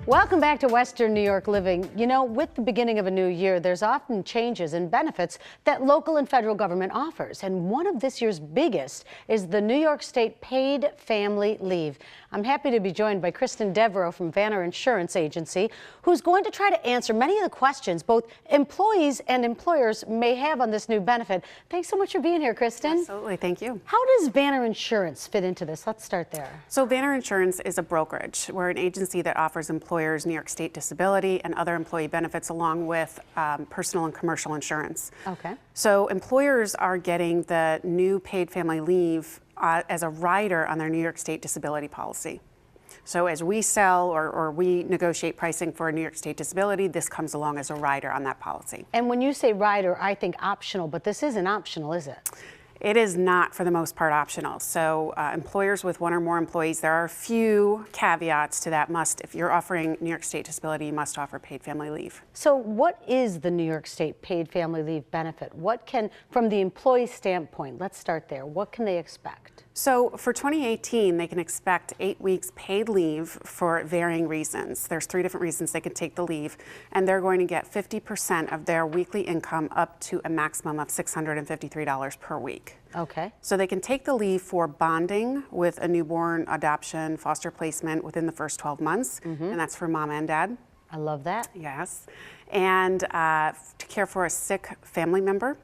Welcome back to Western New York Living. You know, with the beginning of a new year, there's often changes in benefits that local and federal government offers. And one of this year's biggest is the New York State Paid Family Leave. I'm happy to be joined by Kristin Devereaux from Banner Insurance Agency, who's going to try to answer many of the questions both employees and employers may have on this new benefit. Thanks so much for being here, Kristin. Absolutely, thank you. How does Banner Insurance fit into this? Let's start there. So Banner Insurance is a brokerage. We're an agency that offers employers New York State disability and other employee benefits along with personal and commercial insurance. Okay. So employers are getting the new paid family leave as a rider on their New York State disability policy. So as we sell or we negotiate pricing for a New York State disability, this comes along as a rider on that policy. And when you say rider, I think optional, but this isn't optional, is it? It is not, for the most part, optional. So employers with one or more employees, there are a few caveats to that. If you're offering New York State disability, you must offer paid family leave. So what is the New York State Paid Family Leave benefit? What can, from the employee standpoint, let's start there, what can they expect? So for 2018, they can expect 8 weeks paid leave for varying reasons. There's 3 different reasons they can take the leave, and they're going to get 50% of their weekly income up to a maximum of $653 per week. Okay. So they can take the leave for bonding with a newborn, adoption, foster placement within the first 12 months, and that's for mom and dad. I love that. Yes. And to care for a sick family member,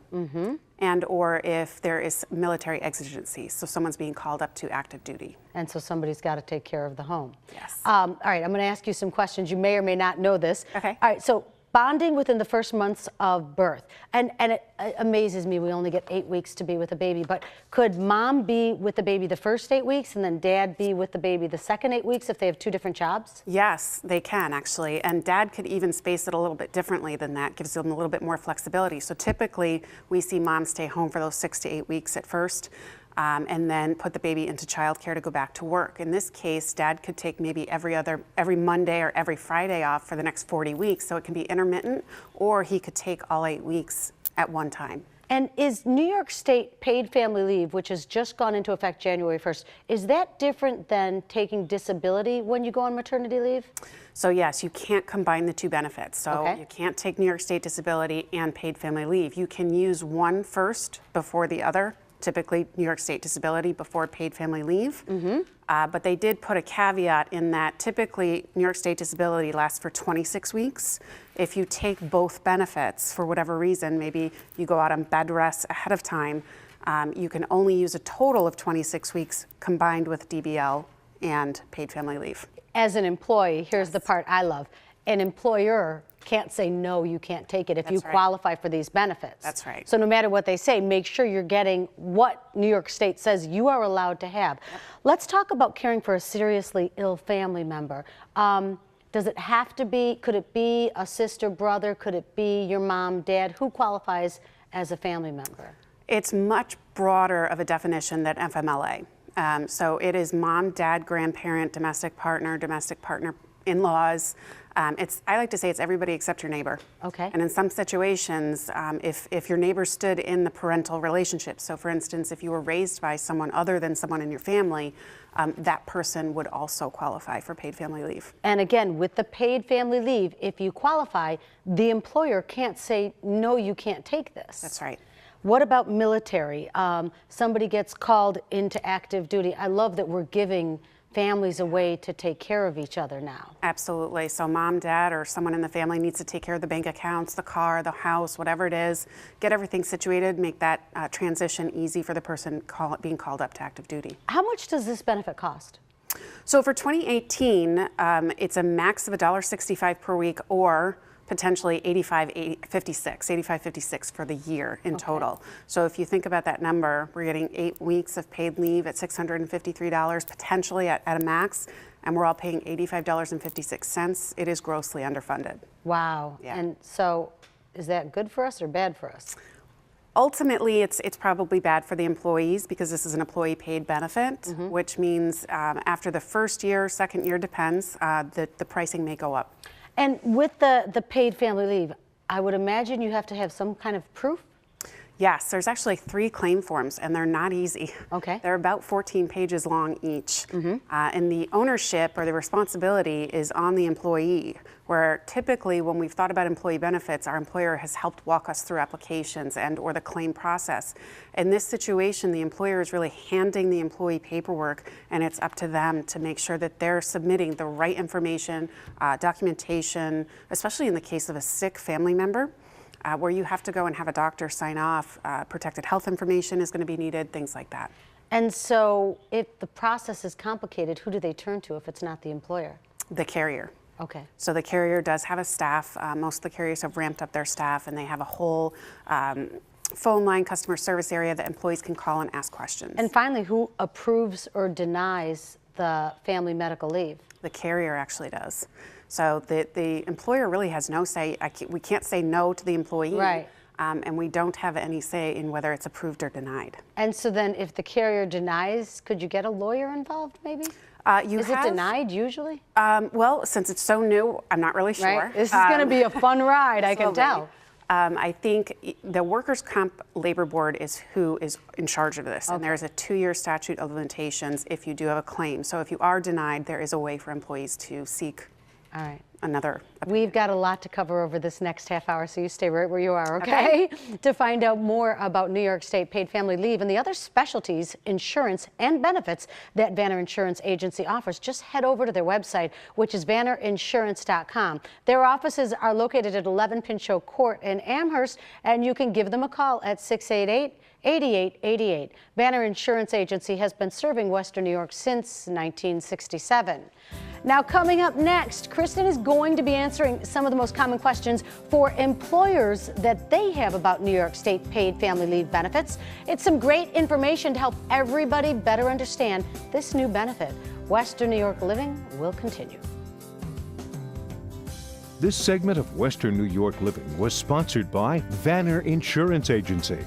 and or if there is military exigency, so someone's being called up to active duty. And so somebody's got to take care of the home. Yes. All right, I'm going to ask you some questions. You may or may not know this. Okay. All right, so bonding within the first months of birth. And it amazes me, we only get 8 weeks to be with a baby, but could mom be with the baby the first 8 weeks and then dad be with the baby the second 8 weeks if they have 2 different jobs? Yes, they can actually. And dad could even space it a little bit differently than that, gives them a little bit more flexibility. So typically we see moms stay home for those 6 to 8 weeks at first. And then put the baby into childcare to go back to work. In this case, dad could take maybe every Monday or every Friday off for the next 40 weeks. So it can be intermittent, or he could take all 8 weeks at one time. And is New York State Paid Family Leave, which has just gone into effect January 1st, is that different than taking disability when you go on maternity leave? So yes, you can't combine the 2 benefits. So Okay. You can't take New York State disability and paid family leave. You can use one first before the other. Typically New York State disability before paid family leave. But they did put a caveat in that typically New York State disability lasts for 26 weeks. If you take both benefits for whatever reason, maybe you go out on bed rest ahead of time, you can only use a total of 26 weeks combined with DBL and paid family leave. As an employee, here's the part I love. An employer can't say, no, you can't take it if you qualify for these benefits. That's right. So no matter what they say, make sure you're getting what New York State says you are allowed to have. Yep. Let's talk about caring for a seriously ill family member. Does it have to be, could it be a sister, brother? Could it be your mom, dad? Who qualifies as a family member? It's much broader of a definition than FMLA. So it is mom, dad, grandparent, domestic partner in-laws. I like to say it's everybody except your neighbor. Okay. And in some situations, if your neighbor stood in the parental relationship, so for instance, if you were raised by someone other than someone in your family, that person would also qualify for paid family leave. And again, with the paid family leave, if you qualify, the employer can't say, no, you can't take this. That's right. What about military? Somebody gets called into active duty. I love that we're giving families a way to take care of each other now. Absolutely. So mom, dad, or someone in the family needs to take care of the bank accounts, the car, the house, whatever it is, get everything situated, make that transition easy for the person being called up to active duty. How much does this benefit cost? So for 2018, it's a max of $1.65 per week, or potentially $85.56 for the year in total. So if you think about that number, we're getting 8 weeks of paid leave at $653, potentially at a max, and we're all paying $85.56. It is grossly underfunded. Wow. Yeah. And so is that good for us or bad for us? Ultimately, it's probably bad for the employees because this is an employee paid benefit, which means after the first year, second year, depends, the pricing may go up. And with the paid family leave, I would imagine you have to have some kind of proof? Yes, there's actually 3 claim forms, and they're not easy. Okay. They're about 14 pages long each. And the ownership or the responsibility is on the employee, where typically when we've thought about employee benefits, our employer has helped walk us through applications and or the claim process. In this situation, the employer is really handing the employee paperwork, and it's up to them to make sure that they're submitting the right information, documentation, especially in the case of a sick family member. Where you have to go and have a doctor sign off, protected health information is going to be needed, things like that. And so if the process is complicated, who do they turn to if it's not the employer? The carrier. Okay. So the carrier does have a staff. Most of the carriers have ramped up their staff, and they have a whole phone line customer service area that employees can call and ask questions. And finally, who approves or denies the family medical leave? The carrier actually does. So the employer really has no say. We can't say no to the employee. Right. And we don't have any say in whether it's approved or denied. And so then if the carrier denies, could you get a lawyer involved maybe? Is it denied usually? Well, since it's so new, I'm not really sure. Right. This is going to be a fun ride, I can tell. I think the Workers' Comp Labor Board is who is in charge of this, and there's a 2-year statute of limitations if you do have a claim. So if you are denied, there is a way for employees to seek another opinion. We've got a lot to cover over this next half hour, so you stay right where you are, okay? To find out more about New York State paid family leave and the other specialties, insurance, and benefits that Vanner Insurance Agency offers, just head over to their website, which is vannerinsurance.com. Their offices are located at 11 Pinchot Court in Amherst, and you can give them a call at 688-8888. Vanner Insurance Agency has been serving Western New York since 1967. Now, coming up next, Kristin is going to be answering some of the most common questions for employers that they have about New York State paid family leave benefits. It's some great information to help everybody better understand this new benefit. Western New York Living will continue. This segment of Western New York Living was sponsored by Vanner Insurance Agency.